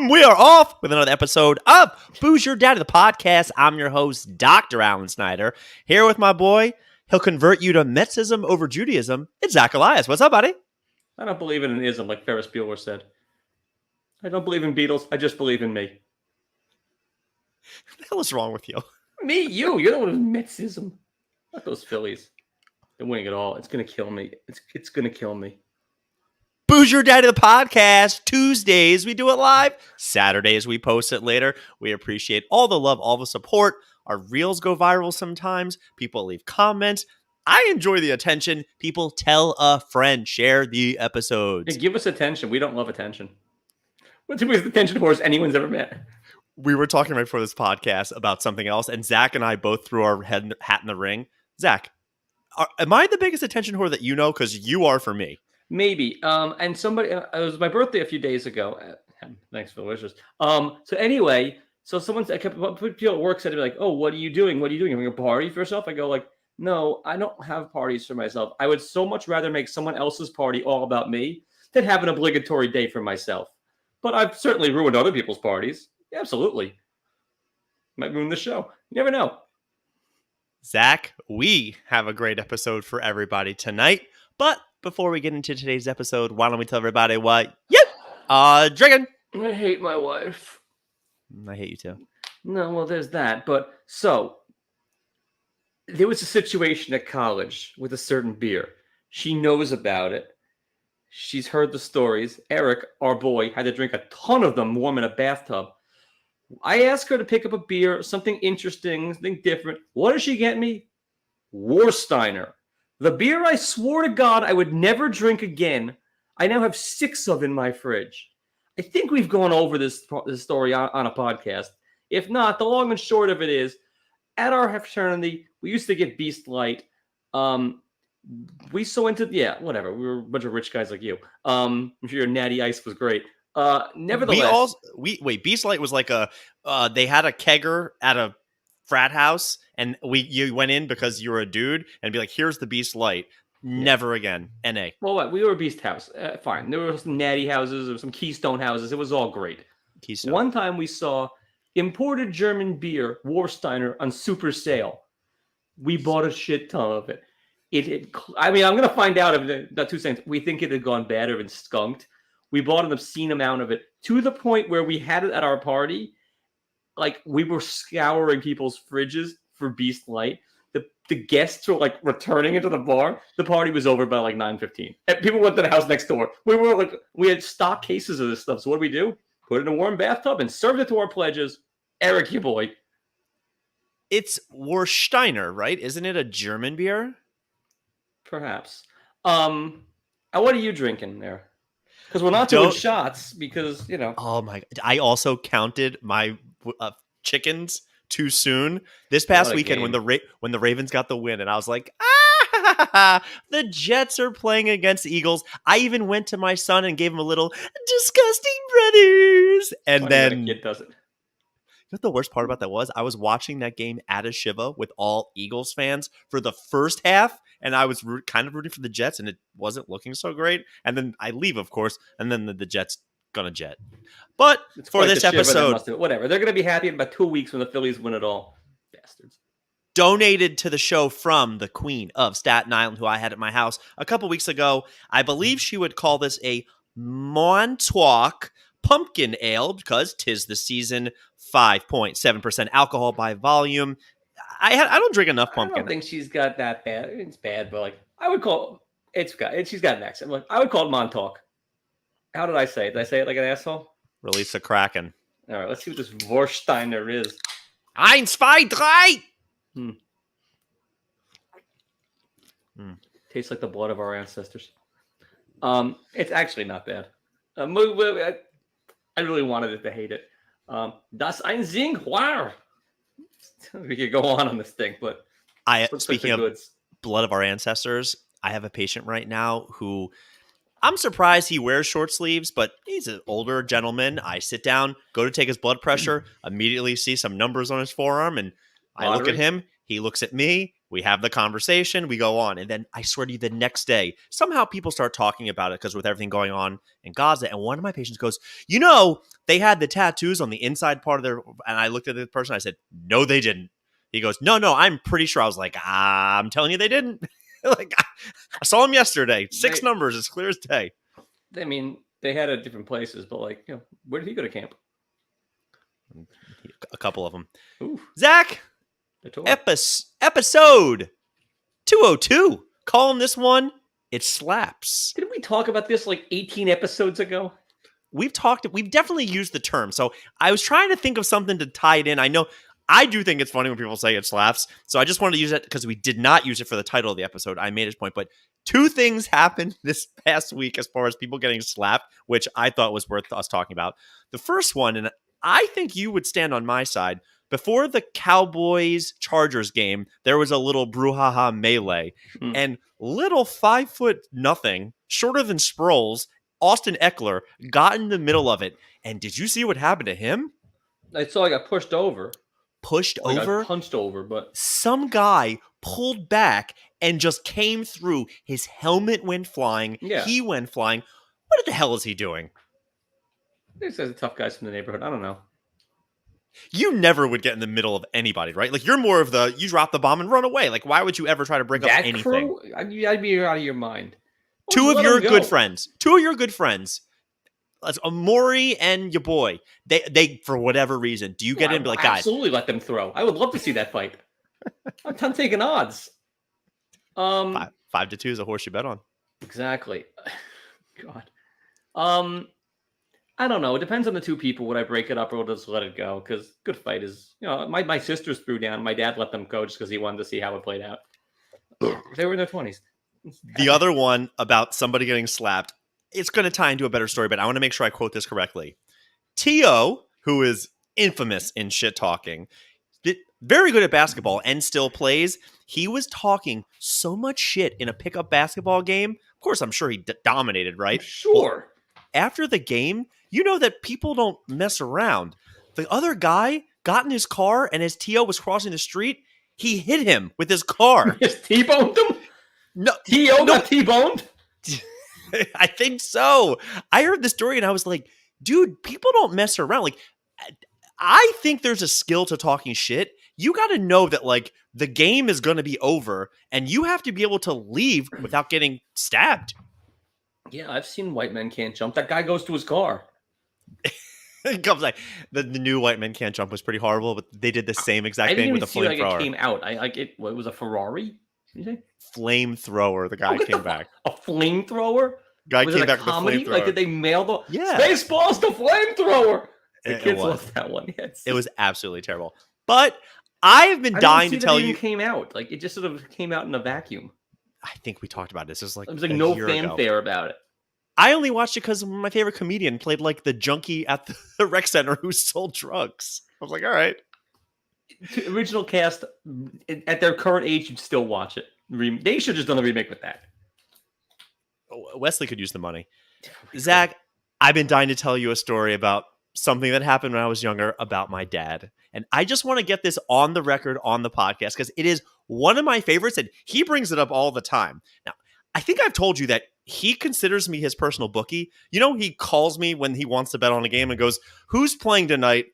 boom, we are off with another episode of Booze Your Daddy, the podcast. I'm your host, Dr. Alan Snyder, here with my boy. He'll convert you to Metsism over Judaism. It's Zach Elias. What's up, buddy? I don't believe in an ism, like Ferris Bueller said. I don't believe in Beatles. I just believe in me. What the hell is wrong with you? Me, you. You're the one who's Metsism. Not those Phillies. They're winning it all. It's going to kill me. It's going to kill me. Booze Your Daddy, the podcast. Tuesdays, we do it live. Saturdays, we post it later. We appreciate all the love, all the support. Our reels go viral sometimes. People leave comments. I enjoy the attention. People tell a friend. Share the episodes. Hey, give us attention. We don't love attention. What's the biggest attention horse anyone's ever met? We were talking right before this podcast about something else, and Zach and I both threw our hat in the ring. Zach, am I the biggest attention whore that you know? Because you are for me. Maybe. And somebody, it was my birthday a few days ago. Thanks for the wishes. So anyway, someone, people at work said to me like, "Oh, what are you doing? What are you doing? Having a party for yourself?" I go like, "No, I don't have parties for myself. I would so much rather make someone else's party all about me than have an obligatory day for myself. But I've certainly ruined other people's parties. Yeah, absolutely. Might ruin the show. You never know." Zach, we have a great episode for everybody tonight. But before we get into today's episode, why don't we tell everybody what drinking? I hate my wife. I hate you too. No, well, there's that. But so there was a situation at college with a certain beer. She knows about it. She's heard the stories. Eric, our boy, had to drink a ton of them warm in a bathtub. I asked her to pick up a beer, something interesting, something different. What does she get me? Warsteiner. The beer I swore to God I would never drink again. I now have 6 of in my fridge. I think we've gone over this story on a podcast. If not, the long and short of it is, at our fraternity, we used to get Beast Light. We so into, whatever. We were a bunch of rich guys like you. I'm sure your Natty Ice was great. Nevertheless, Beast Light was like they had a kegger at a frat house, and you went in because you were a dude, and be like, "Here's the Beast Light." Never again. NA. Well, what? We were a Beast House. Fine. There were some Natty houses, there were some Keystone houses. It was all great. Keystone. One time we saw imported German beer, Warsteiner, on super sale. We bought a shit ton of it. I'm going to find out if not 2 cents. We think it had gone bad or been skunked. We bought an obscene amount of it to the point where we had it at our party. Like, we were scouring people's fridges for Beast Light. The guests were like returning into the bar. The party was over by like 9:15. And people went to the house next door. We had stock cases of this stuff. So what do we do? Put it in a warm bathtub and served it to our pledges. Eric, your boy. It's Warsteiner, right? Isn't it a German beer? Perhaps. And what are you drinking there? Because we're not doing shots because, you know. Oh my! I also counted my chickens too soon this past weekend when the Ravens got the win, and I was like, the Jets are playing against the Eagles. I even went to my son and gave him a little disgusting brothers, and then it does it. You know what the worst part about that was? I was watching that game at a Shiva with all Eagles fans for the first half, and I was kind of rooting for the Jets, and it wasn't looking so great. And then I leave, of course, and then the Jets gonna jet. But it's for this episode, whatever, they're gonna be happy in about 2 weeks when the Phillies win it all. Bastards. Donated to the show from the Queen of Staten Island, who I had at my house a couple weeks ago. I believe she would call this a Montauk Pumpkin Ale because 'tis the season. 5.7% alcohol by volume. I don't drink enough pumpkin. I don't think she's got that bad. It's bad, but like I would call she's got an accent. Like, I would call it Montauk. How did I say it? Did I say it like an asshole? Release a Kraken. All right, let's see what this Warsteiner is. 1, 2, 3. Tastes like the blood of our ancestors. It's actually not bad. I really wanted it to hate it. Das ein Sing. Wow. We could go on this thing, but speaking of blood of our ancestors, I have a patient right now who I'm surprised he wears short sleeves, but he's an older gentleman. I sit down, go to take his blood pressure, immediately see some numbers on his forearm, and I look at him. He looks at me. We have the conversation. We go on. And then I swear to you, the next day, somehow people start talking about it because with everything going on in Gaza. And one of my patients goes, they had the tattoos on the inside part of their. And I looked at the person. I said, no, they didn't. He goes, no, I'm pretty sure. I was like, I'm telling you they didn't. Like, I saw them yesterday. 6 numbers, as clear as day. I mean, they had it at different places, but like, where did he go to camp? A couple of them. Ooh. Zach, episode 202. Call him this one. It slaps. Didn't we talk about this like 18 episodes ago? We've definitely used the term. So I was trying to think of something to tie it in. I do think it's funny when people say it slaps. So I just wanted to use it because we did not use it for the title of the episode. I made his point. But 2 things happened this past week as far as people getting slapped, which I thought was worth us talking about. The first one, and I think you would stand on my side. Before the Cowboys-Chargers game, there was a little brouhaha melee. And little 5'0", shorter than Sproles, Austin Eckler, got in the middle of it. And did you see what happened to him? I saw he got pushed over. Got punched over, but some guy pulled back and just came through. His helmet went flying. Yeah. He went flying. What the hell is he doing? These guys are tough guys from the neighborhood. I don't know. You never would get in the middle of anybody, right? Like, you're more of you drop the bomb and run away. Like, why would you ever try to break up anything? Crew? I'd be out of your mind. Two of your good friends. That's Amori and your boy. They for whatever reason, do you get in and be like, guys? Absolutely let them throw. I would love to see that fight. I'm taking odds. 5-2 is a horse you bet on. Exactly. God. I don't know. It depends on the 2 people. Would I break it up or just let it go? Because good fight is, my sisters threw down. My dad let them go just because he wanted to see how it played out. They were in their 20s. The other one about somebody getting slapped, it's going to tie into a better story, but I want to make sure I quote this correctly. T.O., who is infamous in shit talking, very good at basketball and still plays. He was talking so much shit in a pickup basketball game. Of course, I'm sure he dominated, right? I'm sure. Well, after the game, you know that people don't mess around. The other guy got in his car, and as T.O. was crossing the street, he hit him with his car. Just T-boned him? No. T.O. got T-boned? I think so. I heard the story, and I was like, dude, people don't mess around. Like, I think there's a skill to talking shit. You got to know that, like, the game is going to be over, and you have to be able to leave without getting stabbed. Yeah, I've seen White Men Can't Jump. That guy goes to his car. It comes like the new White Men Can't Jump was pretty horrible, but they did the same exact thing with a flamethrower. It came out. It was a Ferrari. Did you say? Flamethrower. The guy came back. A flamethrower. Guy was came it back a with a comedy? flamethrower. Like, did they mail the Spaceballs to flamethrower? The kids was. loved that one. Yes. It was absolutely terrible. But I've been dying to tell you. It came out. Like, it just sort of came out in a vacuum. I think we talked about this. It was like no fanfare about it. I only watched it because my favorite comedian played like the junkie at the rec center who sold drugs. I was like, all right. Original cast, at their current age, you'd still watch it. They should have just done the remake with that. Wesley could use the money. Zach, I've been dying to tell you a story about something that happened when I was younger about my dad. And I just want to get this on the record on the podcast because it is one of my favorites and he brings it up all the time. Now, I think I've told you that he considers me his personal bookie. You know, he calls me when he wants to bet on a game and goes, who's playing tonight?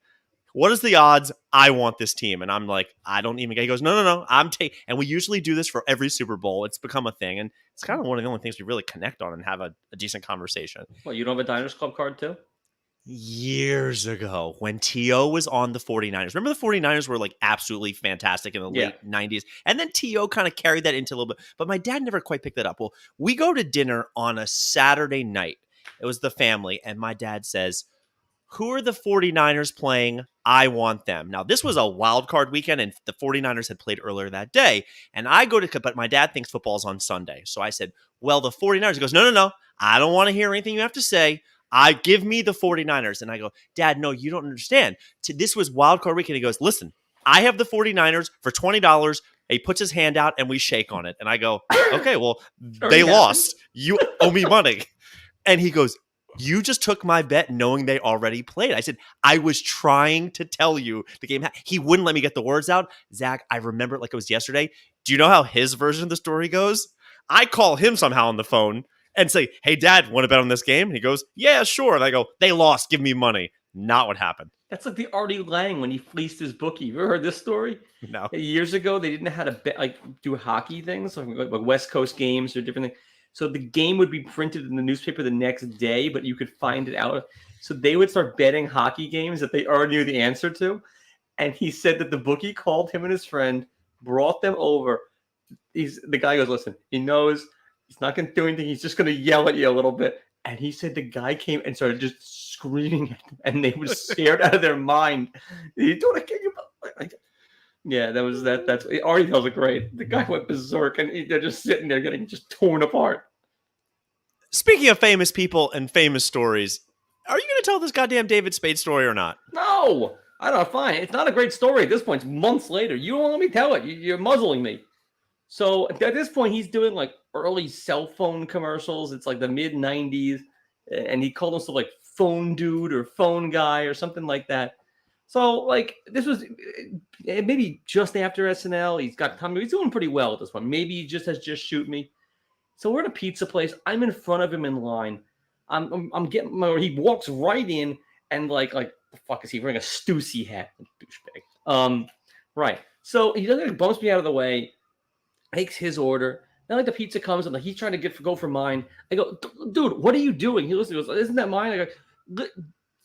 What is the odds? I want this team. And I'm like, I don't even get. He goes, no. And we usually do this for every Super Bowl. It's become a thing. And it's kind of one of the only things we really connect on and have a decent conversation. Well, you don't have a Diners Club card too? Years ago when T.O. was on the 49ers. Remember the 49ers were like absolutely fantastic in the late 90s. And then T.O. kind of carried that into a little bit. But my dad never quite picked that up. Well, we go to dinner on a Saturday night. It was the family. And my dad says, who are the 49ers playing? I want them. Now, this was a wild card weekend, and the 49ers had played earlier that day. And I go to, but my dad thinks football's on Sunday. So I said, well, the 49ers. He goes, no. I don't want to hear anything you have to say. Give me the 49ers. And I go, Dad, no, you don't understand. This was wild card weekend. He goes, listen, I have the 49ers for $20. He puts his hand out and we shake on it. And I go, okay, well, they lost. You owe me money. And he goes, you just took my bet knowing they already played. I said, I was trying to tell you the game. He wouldn't let me get the words out. Zach, I remember it like it was yesterday. Do you know how his version of the story goes? I call him somehow on the phone and say, "Hey, Dad, want to bet on this game?" And he goes, "Yeah, sure." And I go, "They lost. Give me money." Not what happened. That's like the Artie Lang when he fleeced his bookie. You ever heard this story? No. Years ago, they didn't know how to bet, like do hockey things, like West Coast games or different things. So the game would be printed in the newspaper the next day, but you could find it out. So they would start betting hockey games that they already knew the answer to. And he said that the bookie called him and his friend, brought them over. The guy goes, listen, he knows he's not going to do anything. He's just going to yell at you a little bit. And he said the guy came and started just screaming at them, and they were scared out of their mind. You doing it? Yeah, that's Artie tells it great. The guy went berserk, and they're just sitting there getting just torn apart. Speaking of famous people and famous stories, are you going to tell this goddamn David Spade story or not? No, I don't know. Fine, it's not a great story at this point. It's months later. You don't let me tell it. You're muzzling me. So at this point, he's doing like early cell phone commercials. It's like the mid '90s, and he called himself like Phone Dude or Phone Guy or something like that. So like this was maybe just after SNL. He's got Tommy. He's doing pretty well at this point. Maybe he just has Just Shoot Me. So we're at a pizza place. I'm in front of him in line. I'm getting my. He walks right in and like the fuck is he wearing a Stussy hat? Douchebag. Right. So he doesn't bumps me out of the way. Takes his order. Then like the pizza comes and like he's trying to go for mine. I go, dude, what are you doing? He listens. He goes, isn't that mine? I go,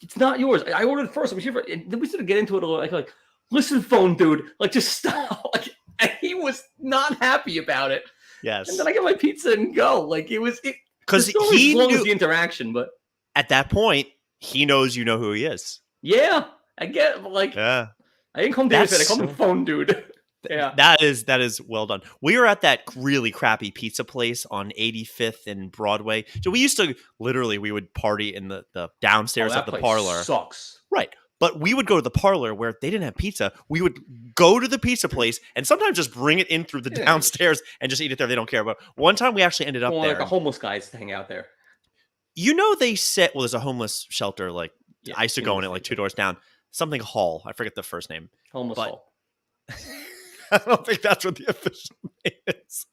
it's not yours. I ordered first. I'm here for. And then we sort of get into it a little. Like, listen, phone dude, like just stop. Like, and he was not happy about it. Yes. And then I get my pizza and go. Like it was because he knew the interaction, but at that point he knows you know who he is. Yeah, I get like. Yeah. I didn't call him David. I called him phone dude. Yeah, that is well done. We were at that really crappy pizza place on 85th and Broadway. So we used to we would party in the downstairs of the parlor. Sucks. Right. But we would go to the parlor where they didn't have pizza. We would go to the pizza place and sometimes just bring it in through the downstairs and just eat it there. They don't care. But one time we actually ended up there. Like the homeless guys hang out there. You know, they said, well, there's a homeless shelter. Like I used to go in it like 2 doors down. Something Hall. I forget the first name. Homeless Hall. I don't think that's what the official name is.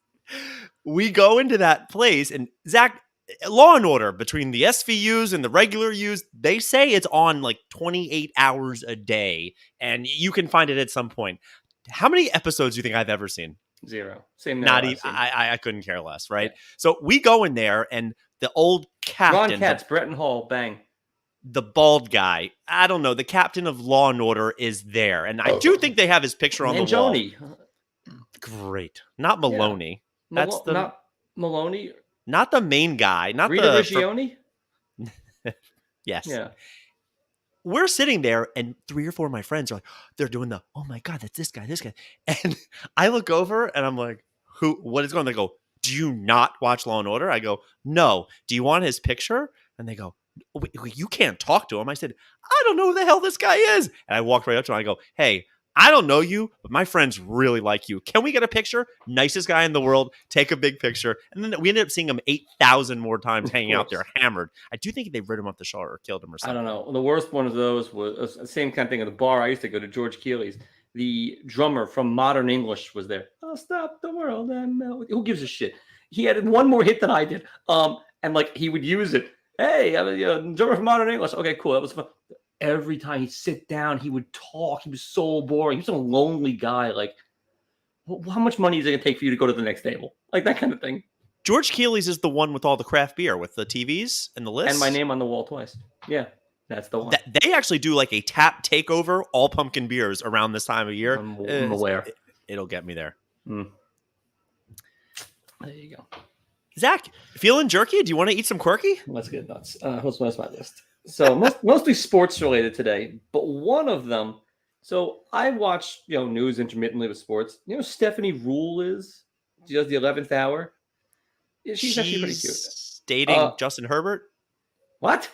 We go into that place, and Zach, Law and Order between the SVUs and the regular U's, they say it's on like 28 hours a day, and you can find it at some point. How many episodes do you think I've ever seen? 0. Same. Not even. I couldn't care less. Right. Yeah. So we go in there, and the old captain, Ron Katz, Bretton Hall, bang. The bald guy, I don't know, the captain of Law and Order is there. And I do think they have his picture on the wall. Great. Not Maloney. Yeah. That's not Maloney. Not the main guy. Not Rita Regioni? Yes. Yeah. We're sitting there and 3 or 4 of my friends are like, they're doing the, oh my God, that's this guy. And I look over and I'm like, what is going on? They go, do you not watch Law and Order? I go, no. Do you want his picture? And they go, you can't talk to him. I said, I don't know who the hell this guy is. And I walked right up to him. I go, hey, I don't know you, but my friends really like you. Can we get a picture? Nicest guy in the world. Take a big picture. And then we ended up seeing him 8,000 more times hanging out there hammered. I do think they rid him off the show or killed him or something. I don't know. The worst one of those was the same kind of thing at the bar I used to go to, George Keeley's. The drummer from Modern English was there. I'll stop the world and melt. Who gives a shit? He had one more hit than I did. And like he would use it. Hey, I'm a drummer from Modern English. Okay, cool. That was fun. Every time he'd sit down, he would talk. He was so boring. He was a lonely guy. Like, how much money is it going to take for you to go to the next table? Like that kind of thing. George Keeley's is the one with all the craft beer, with the TVs and the list. And my name on the wall twice. Yeah, that's the one. They actually do like a tap takeover, all pumpkin beers around this time of year. I'm aware. It'll get me there. There you go. Zach, feeling jerky? Do you want to eat some quirky? Let's get nuts. What's my list? So mostly sports related today, but one of them. So I watch news intermittently with sports. Stephanie Rule is. She does the 11th hour. Yeah, she's actually pretty cute. Dating Justin Herbert. What?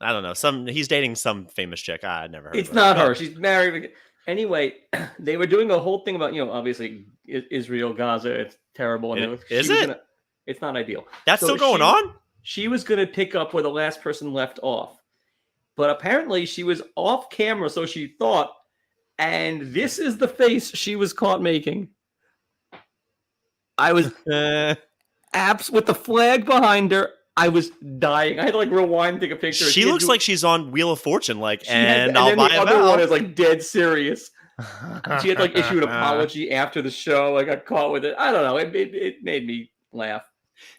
I don't know. He's dating some famous chick. I never heard. It's not her. She's married. Anyway, they were doing a whole thing about obviously Israel, Gaza. It's terrible. And is it? It's not ideal. That's still going on? She was going to pick up where the last person left off. But apparently she was off camera, so she thought. And this is the face she was caught making. I was apps with the flag behind her. I was dying. I had to like rewind and take a picture. She looks like she's on Wheel of Fortune, like, and I'll buy the a other vowel. one is like dead serious. She had like issued an apology after the show. I got caught with it. I don't know. It made me laugh.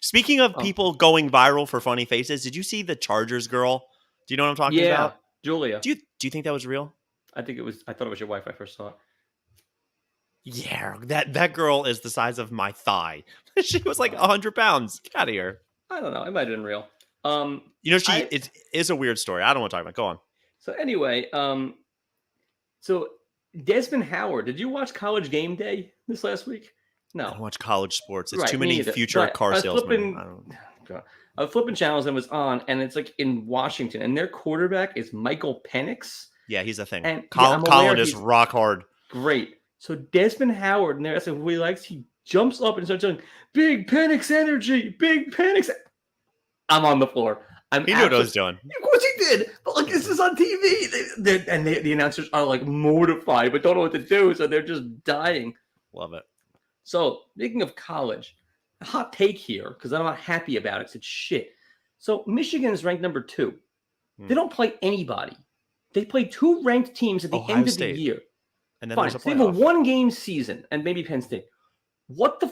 Speaking of people going viral for funny faces, did you see the Chargers girl? Do you know what I'm talking about? Julia. Do you think that was real? I think it was. I thought it was your wife. I first saw it. Yeah, that girl is the size of my thigh. She was like 100 pounds. Get out of here. I don't know. It might have been real. It is a weird story. I don't want to talk about it. Go on. So anyway, so Desmond Howard. Did you watch College Game Day this last week? No. I don't watch college sports. It's Right, too me many neither. future But car I was salesmen. I was flipping channels and it was on, and it's like in Washington, and their quarterback is Michael Penix. Yeah, he's a thing. And Colin is rock hard. Great. So Desmond Howard, and that's what he likes. He jumps up and starts saying, "Big Penix energy, Big Penix." I'm on the floor. He knew what I was doing. Of course he did. But like, this is on TV, the announcers are like mortified, but don't know what to do, so they're just dying. Love it. So speaking of college, a hot take here because I'm not happy about it. It's shit. So Michigan is ranked number 2. They don't play anybody. They play 2 ranked teams at the Ohio end State. of the year. And then Fine. there's a They have a playoff. 1-game season, and maybe Penn State.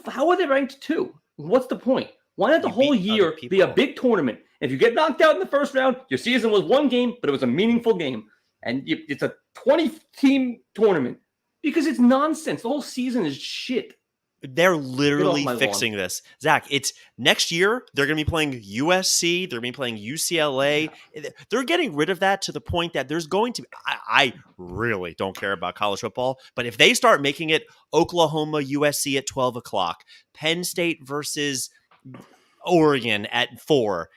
How are they ranked 2? What's the point? Why not the You whole beat year other be a people. big tournament? If you get knocked out in the first round, your season was 1 game, but it was a meaningful game. And it's a 20-team tournament because it's nonsense. The whole season is shit. They're literally my fixing this. Zach, it's next year. They're going to be playing USC. They're going to be playing UCLA. They're getting rid of that to the point that there's going to be, I really don't care about college football, but if they start making it Oklahoma, USC at 12 o'clock, Penn State versus Oregon at 4,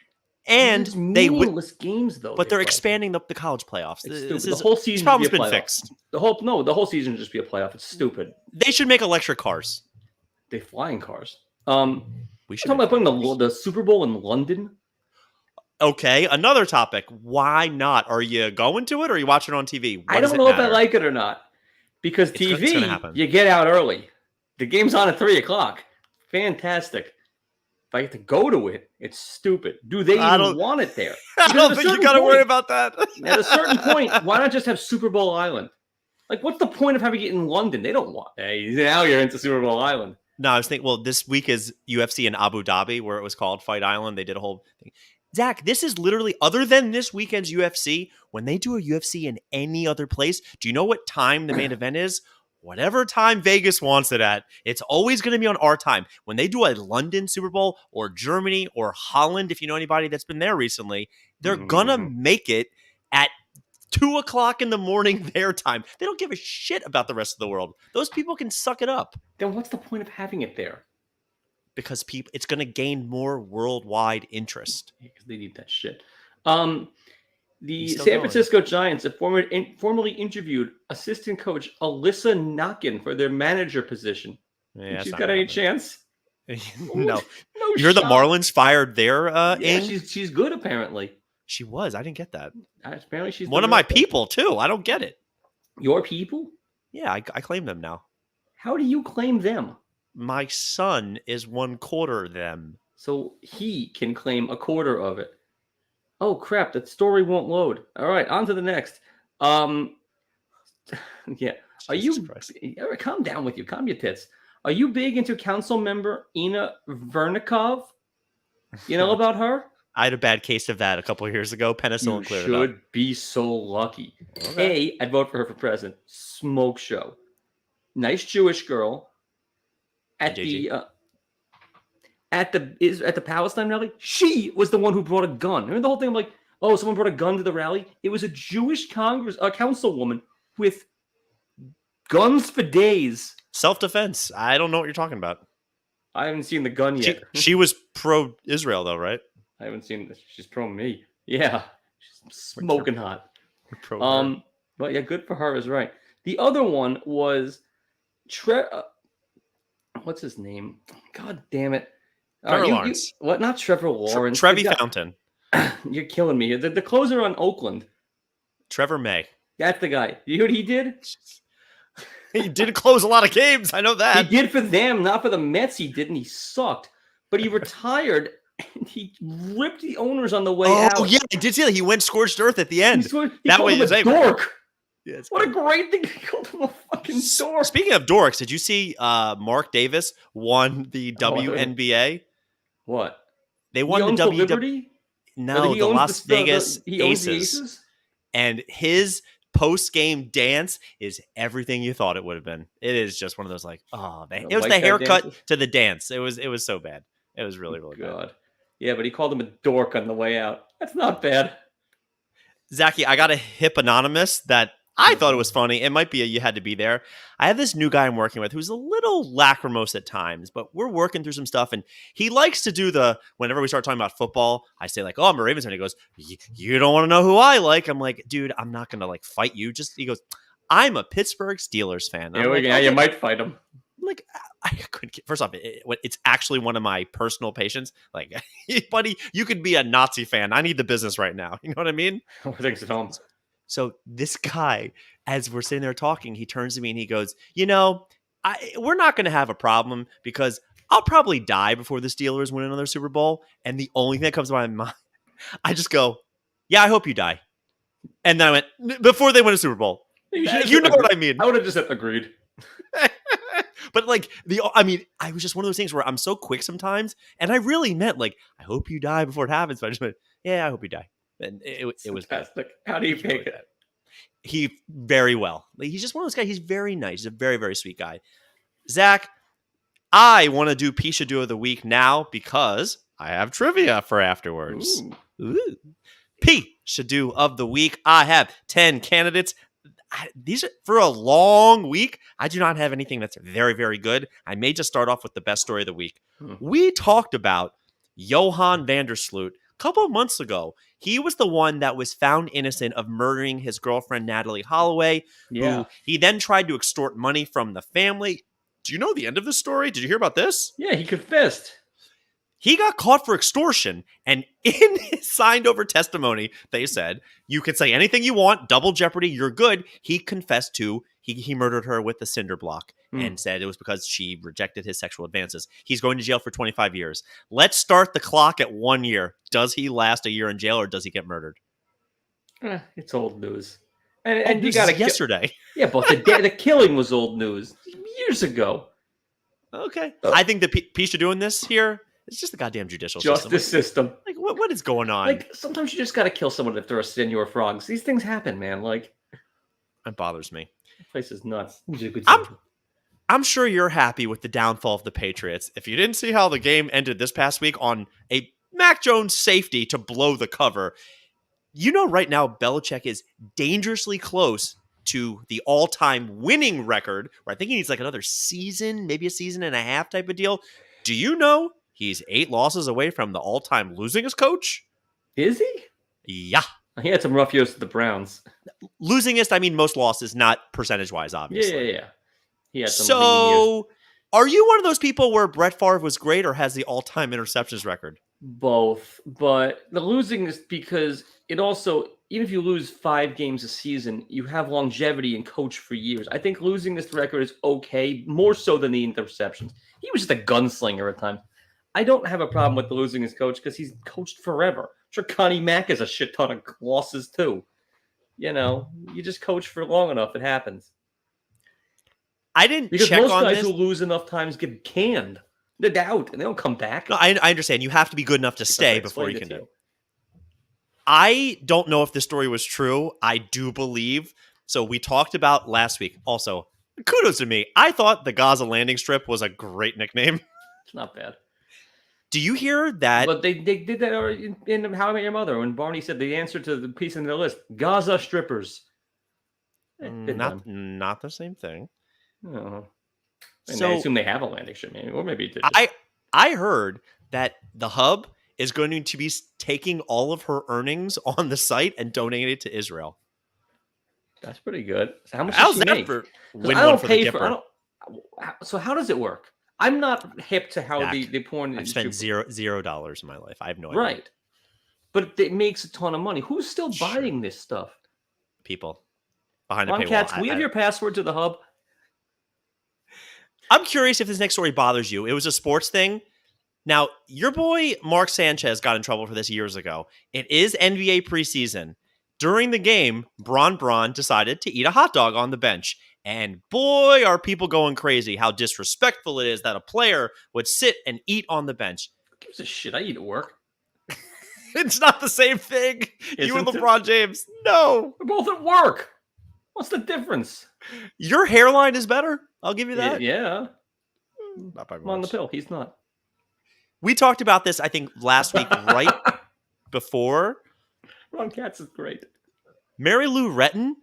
and These they meaningless games though. but they're play. expanding the college playoffs. The whole season. This problem's should be a been playoff. fixed. The whole season should just be a playoff. It's stupid. They should make electric cars. They fly in cars. We should talking about putting the Super Bowl in London. Okay, another topic. Why not? Are you going to it or are you watching it on TV? I don't know if I like it or not. Because It's TV, gonna happen. you get out early. The game's on at 3 o'clock. Fantastic. If I get to go to it, it's stupid. Do they even want it there? I don't think you got to worry about that. At a certain point, why not just have Super Bowl Island? Like, what's the point of having it in London? They don't want. Hey, now you're into Super Bowl Island. No, I was thinking, well, this week is UFC in Abu Dhabi, where it was called Fight Island. They did a whole thing. Zach, this is literally, other than this weekend's UFC, when they do a UFC in any other place, do you know what time the main event is? Whatever time Vegas wants it at, it's always going to be on our time. When they do a London Super Bowl or Germany or Holland, if you know anybody that's been there recently, they're going to make it at 2 o'clock in the morning their time. They don't give a shit about the rest of the world. Those people can suck it up. Then what's the point of having it there? Because it's going to gain more worldwide interest. Because they need that shit. The San Francisco Giants have formally interviewed assistant coach Alyssa Knockin for their manager position. Yeah, she's got any chance? No. You're the Marlins fired their yeah, she's good apparently. She was. I didn't get that. Apparently she's one of my people too. I don't get it. Your people? Yeah, I claim them now. How do you claim them? My son is 1/4 them. So he can claim 1/4 of it. Oh crap, that story won't load. All right, on to the next. Yeah. Are you calm down with you, calm your tits. Are you big into council member Ina Vernikov? You know about her? I had a bad case of that a couple of years ago. Penicillin cleared it up. You should be so lucky. Okay. I'd vote for her for president. Smoke show. Nice Jewish girl. At the Palestine rally, she was the one who brought a gun. Remember the whole thing? I'm like, oh, someone brought a gun to the rally. It was a Jewish councilwoman with guns for days. Self-defense. I don't know what you're talking about. I haven't seen the gun yet. She was pro-Israel, though, right? I haven't seen this. She's pro me. Yeah, she's smoking hot. But yeah, good for her is right. The other one was what's his name? God damn it! Trevor Lawrence. What? Not Trevor Lawrence. Trevi Fountain. You're killing me. The closer on Oakland. Trevor May. That's the guy. You hear what he did? He didn't close a lot of games. I know He that. did for them, not for the Mets. He didn't. He sucked. But he retired, and he ripped the owners on the way out. Oh, yeah, I did see that. He went scorched earth at the end. He That called way him is a dork. Yeah, what a great thing. He called him a fucking dork. Speaking of dorks, did you see Mark Davis won the WNBA? What? They won the WWE. Liberty? No, the Las Vegas he owns the Aces. Aces? And his post-game dance is everything you thought it would have been. It is just one of those like, oh man. It was the haircut dances? To the dance. It was so bad. It was really, really bad. Yeah, but he called him a dork on the way out. That's not bad. Zachy, I got a hip anonymous that I thought it was funny. It might be you had to be there. I have this new guy I'm working with who's a little lachrymose at times, but we're working through some stuff, and he likes to do whenever we start talking about football, I say like, oh, I'm a Ravens fan. He goes, you don't want to know who I like. I'm like, dude, I'm not going to like fight you. He goes, I'm a Pittsburgh Steelers fan. Yeah, okay. You might fight him. I'm like, I couldn't. First off, it's actually one of my personal patients. Like, buddy, you could be a Nazi fan. I need the business right now. You know what I mean? Thanks at home. So this guy, as we're sitting there talking, he turns to me and he goes, we're not going to have a problem because I'll probably die before the Steelers win another Super Bowl. And the only thing that comes to my mind, I just go, yeah, I hope you die. And then I went, before they win a Super Bowl. You know what I mean. I would have just agreed. But I was just one of those things where I'm so quick sometimes. And I really meant like, I hope you die before it happens. But I just went, yeah, I hope you die. And it was fantastic. How do you take it? He very well. He's just one of those guys. He's very nice. He's a very, very sweet guy. Zach, I want to do Pishadoo of the week now because I have trivia for afterwards. Ooh. Pishadoo of the week. I have 10 candidates. These are for a long week. I do not have anything that's very, very good. I may just start off with the best story of the week. We talked about Johan Vandersloot a couple of months ago. He was the one that was found innocent of murdering his girlfriend, Natalie Holloway, who he then tried to extort money from the family. Do you know the end of the story? Did you hear about this? Yeah, he confessed. He got caught for extortion, and in his signed over testimony, they said, you can say anything you want, double jeopardy, you're good. He confessed to, he murdered her with the cinder block and said it was because she rejected his sexual advances. He's going to jail for 25 years. Let's start the clock at 1 year. Does he last a year in jail or does he get murdered? It's old news. And you got yesterday. Yeah, but the killing was old news years ago. Okay. I think the piece you're doing this here, it's just the goddamn judicial system. Like, what is going on? Like, sometimes you just got to kill someone if they're a sin or frogs. These things happen, man. Like, it bothers me. The place is nuts. I'm sure you're happy with the downfall of the Patriots. If you didn't see how the game ended this past week on a Mac Jones safety to blow the cover, you know right now Belichick is dangerously close to the all-time winning record, where I think he needs like another season, maybe a season and a half type of deal. Do you know he's 8 losses away from the all-time losingest coach? Is he? Yeah. He had some rough years with the Browns. Losingest, I mean most losses, not percentage-wise, obviously. Yeah. He had some years. Are you one of those people where Brett Favre was great or has the all-time interceptions record? Both. But the losing is because it also, even if you lose 5 games a season, you have longevity and coach for years. I think losing this record is okay, more so than the interceptions. He was just a gunslinger at times. I don't have a problem with the losing his coach because he's coached forever. I'm sure Connie Mack has a shit ton of losses too. You know, you just coach for long enough, it happens. I didn't because check most on guys this. who lose enough times get canned. They're out and they don't come back. No, I understand. You have to be good enough to stay before you can do. I don't know if this story was true. I do believe. So we talked about last week. Also, kudos to me. I thought the Gaza landing strip was a great nickname. It's not bad. Do you hear that? But they did that in How I Met Your Mother when Barney said the answer to the piece in their list: Gaza strippers. Not the same thing. And so, I assume they have a landing strip, maybe, or maybe it did. I heard that the hub is going to be taking all of her earnings on the site and donating it to Israel. That's pretty good. So how much does she make? So how does it work? I'm not hip to how the porn. I've spent $0 in my life. I have no idea. Right, but it makes a ton of money. Who's still buying this stuff? People behind the paywall. Cats, we have your password to the hub. I'm curious if this next story bothers you. It was a sports thing. Now, your boy Mark Sanchez got in trouble for this years ago. It is NBA preseason. During the game, Braun decided to eat a hot dog on the bench. And boy, are people going crazy how disrespectful it is that a player would sit and eat on the bench. Who gives a shit? I eat at work. It's not the same thing. You and Isn't it? LeBron James. No. We're both at work. What's the difference? Your hairline is better. I'll give you that. Yeah. Not by I'm on the much. pill. He's not. We talked about this, I think, last week, right before. Ron Katz is great. Mary Lou Retton.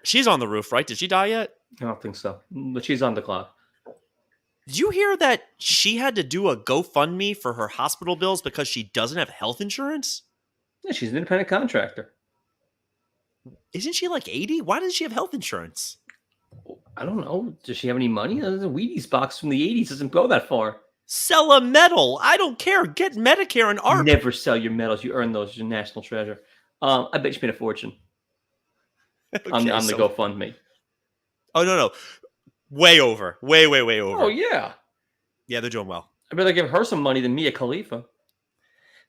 She's on the roof, right? Did she die yet? I don't think so. But she's on the clock. Did you hear that she had to do a GoFundMe for her hospital bills because she doesn't have health insurance? Yeah, she's an independent contractor. Isn't she like 80? Why doesn't she have health insurance? I don't know. Does she have any money? The Wheaties box from the 80s doesn't go that far. Sell a medal. I don't care. Get Medicare and ARP. Never sell your medals. You earn those. You're a national treasure. I bet she made a fortune on the GoFundMe. Oh, no. Way over. Way over. Oh, yeah. Yeah, they're doing well. I'd rather give her some money than Mia Khalifa.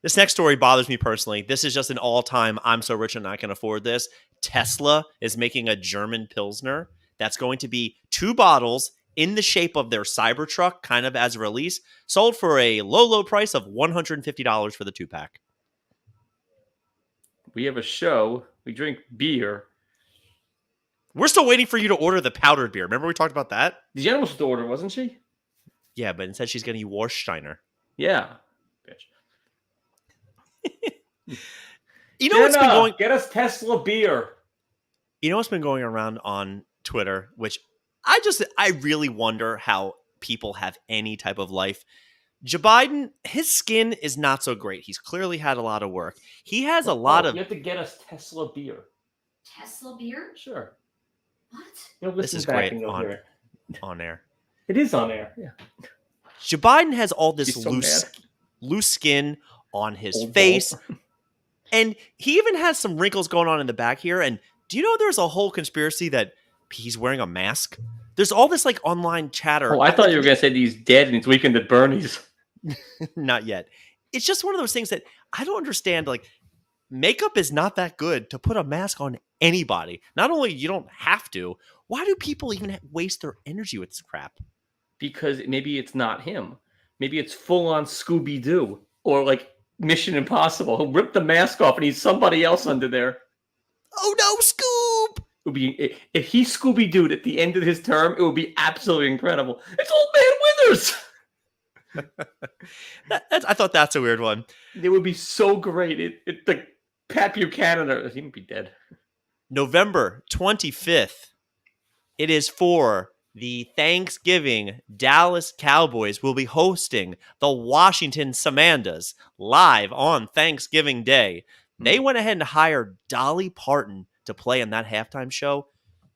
This next story bothers me personally. This is just an all-time, I'm so rich and I can afford this. Tesla is making a German Pilsner that's going to be 2 bottles in the shape of their Cybertruck, kind of as a release, sold for a low price of $150 for the 2-pack. We have a show. We drink beer. We're still waiting for you to order the powdered beer. Remember we talked about that? The general was to order, wasn't she? Yeah, but instead she's getting you Warsteiner. Yeah. Bitch. You know what's been going... Get us Tesla beer. You know what's been going around on Twitter, which I really wonder how people have any type of life. Joe Biden, his skin is not so great. He's clearly had a lot of work. He has a lot of... You have to get us Tesla beer. Tesla beer? Sure. What? This is great on air. It is on air. Yeah. Joe Biden has all this He's so loose skin on his Old face. ball. And he even has some wrinkles going on in the back here. And do you know there's a whole conspiracy that he's wearing a mask? There's all this like online chatter. Oh, I thought you were going to say he's dead and he's weekend at Bernie's. Not yet. It's just one of those things that I don't understand. Like, makeup is not that good to put a mask on anybody. Not only you don't have to, why do people even waste their energy with this crap? Because maybe it's not him. Maybe it's full-on Scooby-Doo or like Mission Impossible. He'll rip the mask off and he's somebody else under there. Oh no, Scoob! It would be, if he Scooby-Dooed at the end of his term, it would be absolutely incredible. It's Old Man Withers! I thought that's a weird one. It would be so great. The Pat Buchanan, he would be dead. November 25th. It is for the Thanksgiving. Dallas Cowboys will be hosting the Washington Samandas live on Thanksgiving Day. They went ahead and hired Dolly Parton to play in that halftime show.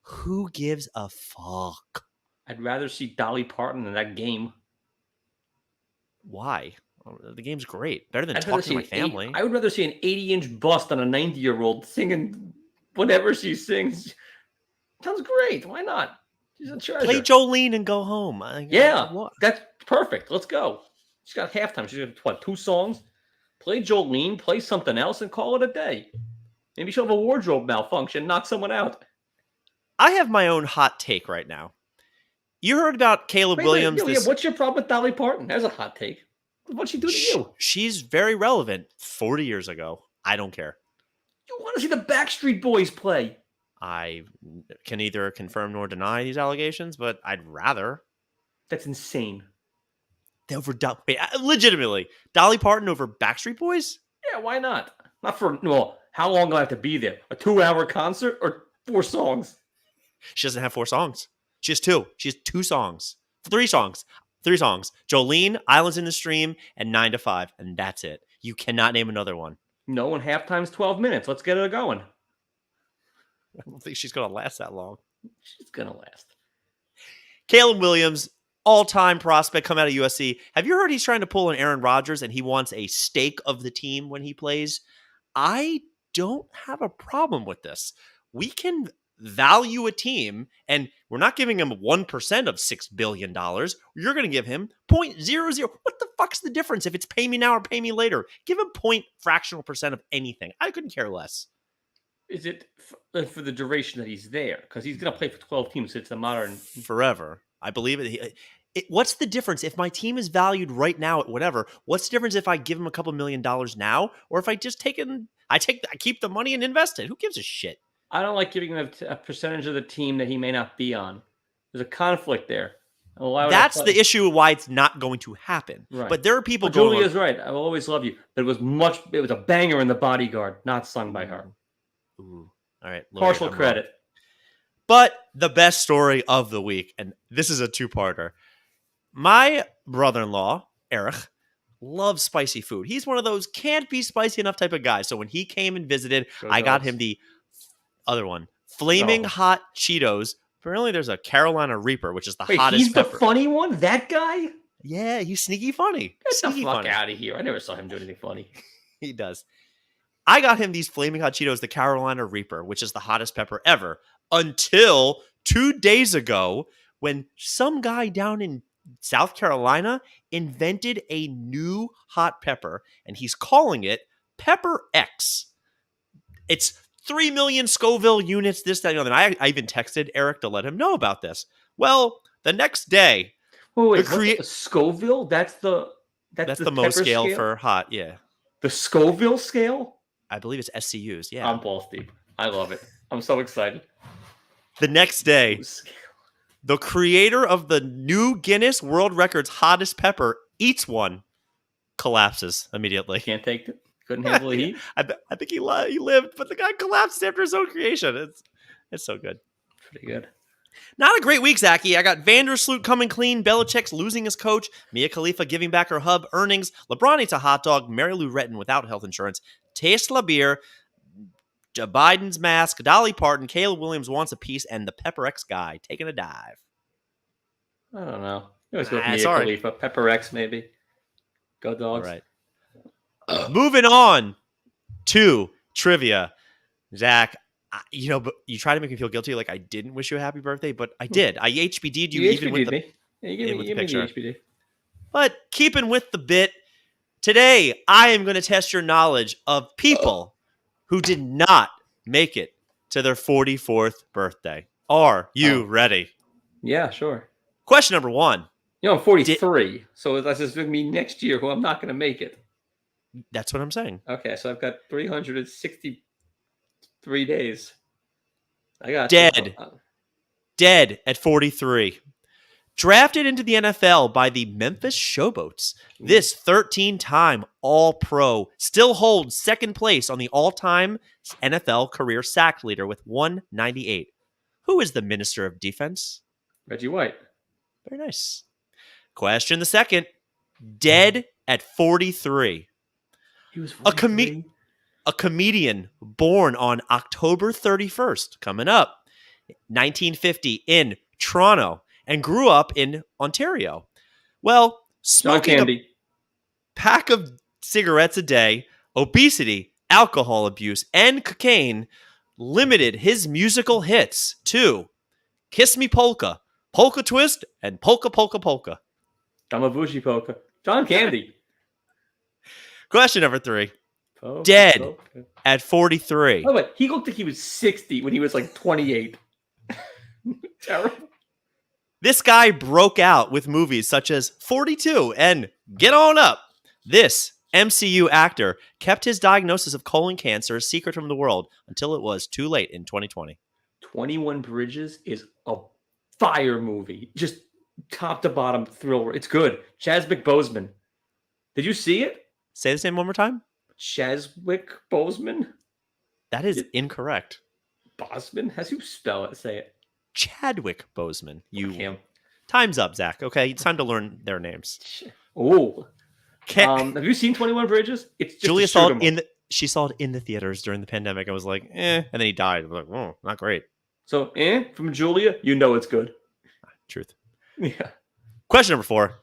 Who gives a fuck? I'd rather see Dolly Parton than that game. Why? The game's great. Better than talking to my family. I would rather see an 80-inch bust on a 90-year-old singing whatever she sings. Sounds great. Why not? She's a treasure. Play Jolene and go home. That's perfect. Let's go. She's got halftime. She's got, 2 songs? Play Jolene, play something else, and call it a day. Maybe she'll have a wardrobe malfunction, knock someone out. I have my own hot take right now. You heard about Caleb Williams. What's your problem with Dolly Parton? There's a hot take. What'd she do to you? She's very relevant 40 years ago. I don't care. You want to see the Backstreet Boys play. I can neither confirm nor deny these allegations, but I'd rather. That's insane. Legitimately, Dolly Parton over Backstreet Boys? Yeah, why not? Not for, how long do I have to be there? A 2-hour concert or 4 songs? She doesn't have 4 songs. She has 2. She has 2 songs. 3 songs. 3 songs. Jolene, Islands in the Stream, and 9 to 5. And that's it. You cannot name another one. No, and halftime's 12 minutes. Let's get it going. I don't think she's going to last that long. She's going to last. Caleb Williams, all-time prospect, come out of USC. Have you heard he's trying to pull an Aaron Rodgers and he wants a stake of the team when he plays? I don't have a problem with this. We can value a team, and we're not giving him 1% of $6 billion. You're going to give him 0.00. What the fuck's the difference if it's pay me now or pay me later? Give him fractional percent of anything. I couldn't care less. Is it for the duration that he's there? Because he's going to play for 12 teams. It's a modern forever. I believe it. What's the difference if my team is valued right now at whatever? What's the difference if I give him a couple $1 million now, or if I just I keep the money and invest it? Who gives a shit? I don't like giving him a percentage of the team that he may not be on. There's a conflict there. That's the issue why it's not going to happen. Right. But there are people going. Julia's right. I will always love you. But it was a banger in The Bodyguard, not sung by her. Ooh. All right. Partial credit. But the best story of the week, and this is a two-parter. My brother-in-law, Eric, loves spicy food. He's one of those can't be spicy enough type of guys. So when he came and visited, I got him the other one, Flaming Hot Cheetos. Apparently there's a Carolina Reaper, which is the hottest he's pepper. The funny one? That guy? Yeah, he's sneaky funny. Get the fuck out of here. I never saw him do anything funny. He does. I got him these Flaming Hot Cheetos, the Carolina Reaper, which is the hottest pepper ever, until 2 days ago when some guy down in South Carolina invented a new hot pepper, and he's calling it Pepper X. It's 3 million Scoville units, this, that, and the other. And I even texted Eric to let him know about this. Well, the next day... Wait, Scoville? That's the Mohs scale for hot, yeah. The Scoville scale? I believe it's SCUs, yeah. I'm balls deep. I love it. I'm so excited. The next day, the creator of the new Guinness World Records hottest pepper eats one, collapses immediately. Can't take it. Couldn't handle the heat. I think he lived, but the guy collapsed after his own creation. It's so good. Pretty good. Not a great week, Zachy. I got Vandersloot coming clean, Belichick's losing his coach, Mia Khalifa giving back her hub earnings, LeBron eats a hot dog, Mary Lou Retton without health insurance, Tesla beer, Biden's mask, Dolly Parton, Caleb Williams wants a piece, and the Pepper X guy taking a dive. I don't know. You always go with Mia Khalifa. Pepper X, maybe. Go Dogs. All right. Moving on to trivia. Zach, but you try to make me feel guilty like I didn't wish you a happy birthday, but I did. I HBD'd you even with the, you give me the HBD. But keeping with the bit, today I am going to test your knowledge of people who did not make it to their 44th birthday. Are you ready? Yeah, sure. Question number 1. I'm 43, so that's just going to mean next year who I'm not going to make it. That's what I'm saying. Okay, so I've got 363 days. I got Dead at 43. Drafted into the NFL by the Memphis Showboats, this 13-time All-Pro still holds second place on the all-time NFL career sack leader with 198. Who is the Minister of Defense? Reggie White. Very nice. Question the second. Dead at 43. He was 43? A comedian born on October 31st, coming up, 1950 in Toronto, and grew up in Ontario. Well, smoking a pack of cigarettes a day, obesity, alcohol abuse, and cocaine limited his musical hits to Kiss Me Polka, Polka Twist, and Polka Polka Polka. Damabushi Polka. John Candy. Question number 3. Dead at 43. Oh, wait. He looked like he was 60 when he was like 28. Terrible. This guy broke out with movies such as 42 and Get On Up. This MCU actor kept his diagnosis of colon cancer a secret from the world until it was too late in 2020. 21 Bridges is a fire movie. Just top to bottom thriller. It's good. Chadwick Boseman. Did you see it? Say the name one more time. Chadwick Boseman? That is incorrect. Bosman? How do you spell it? Say it. Chadwick Boseman. Him. Time's up, Zach. Okay, it's time to learn their names. Oh. Have you seen 21 Bridges? It's just Julia saw it she saw it in the theaters during the pandemic. I was like, and then he died. I was like, oh, not great. So, from Julia, you know it's good. Truth. Yeah. Question number 4.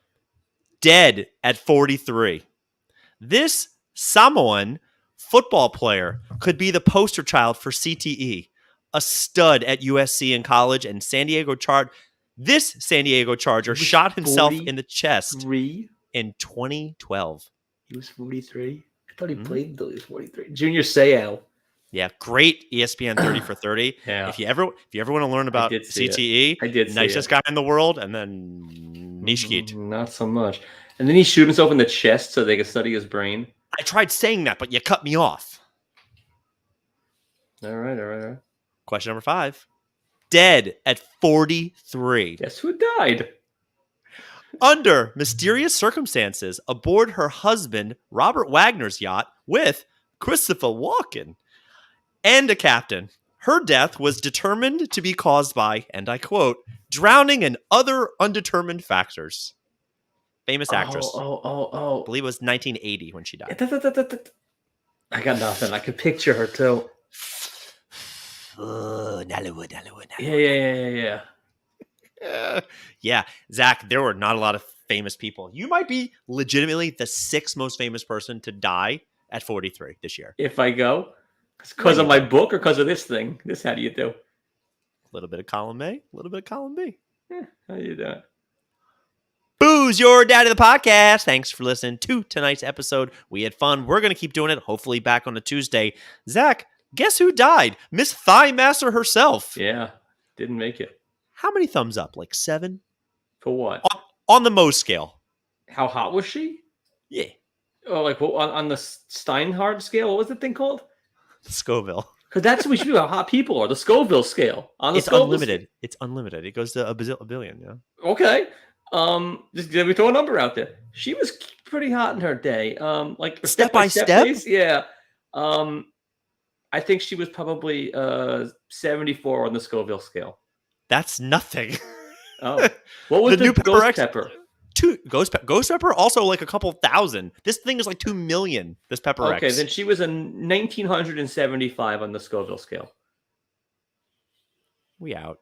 Dead at 43. This Samoan football player could be the poster child for CTE. a stud at USC in college, and this San Diego Charger He was shot himself in the chest 3. in 2012. He was 43. I thought he Mhm. played until he was 43. Junior Seau. Yeah, great ESPN 30 for 30. Yeah. If you ever want to learn about did see it. CTE, I did see nicest it. guy in the world, and then Nishkit. Not so much. And then he shoot himself in the chest so they could study his brain. I tried saying that, but you cut me off. All right. Question number 5. Dead at 43. Guess who died? Under mysterious circumstances aboard her husband Robert Wagner's yacht with Christopher Walken and a captain. Her death was determined to be caused by, and I quote, drowning and other undetermined factors. Famous actress. I believe it was 1980 when she died. I got nothing. I could picture her too. Nollywood. Yeah. Yeah, Zach, there were not a lot of famous people. You might be legitimately the 6th most famous person to die at 43 this year. If I go, because of my book or because of this thing? How do you do? A little bit of column A, a little bit of column B. How you doing? Boo's your daddy of the podcast. Thanks for listening to tonight's episode. We had fun. We're going to keep doing it, hopefully back on a Tuesday. Zach, guess who died? Miss Thigh Master herself. Yeah, didn't make it. How many thumbs up? Like 7? For what? On the Mohs scale. How hot was she? Yeah. Oh, like on the Steinhardt scale? What was the thing called? Scoville. Because that's what we should do. How hot people are. The Scoville scale. It's unlimited. It's unlimited. It goes to a billion. Yeah. Okay. Just let me throw a number out there. She was pretty hot in her day. Like Step by step? base? Yeah. I think she was probably 74 on the Scoville scale. That's nothing. Oh, what was The new Pepper X- pepper? Ghost Pepper also like a couple thousand. This thing is like 2 million. This Pepper X. Okay, then she was a 1975 on the Scoville scale. We out.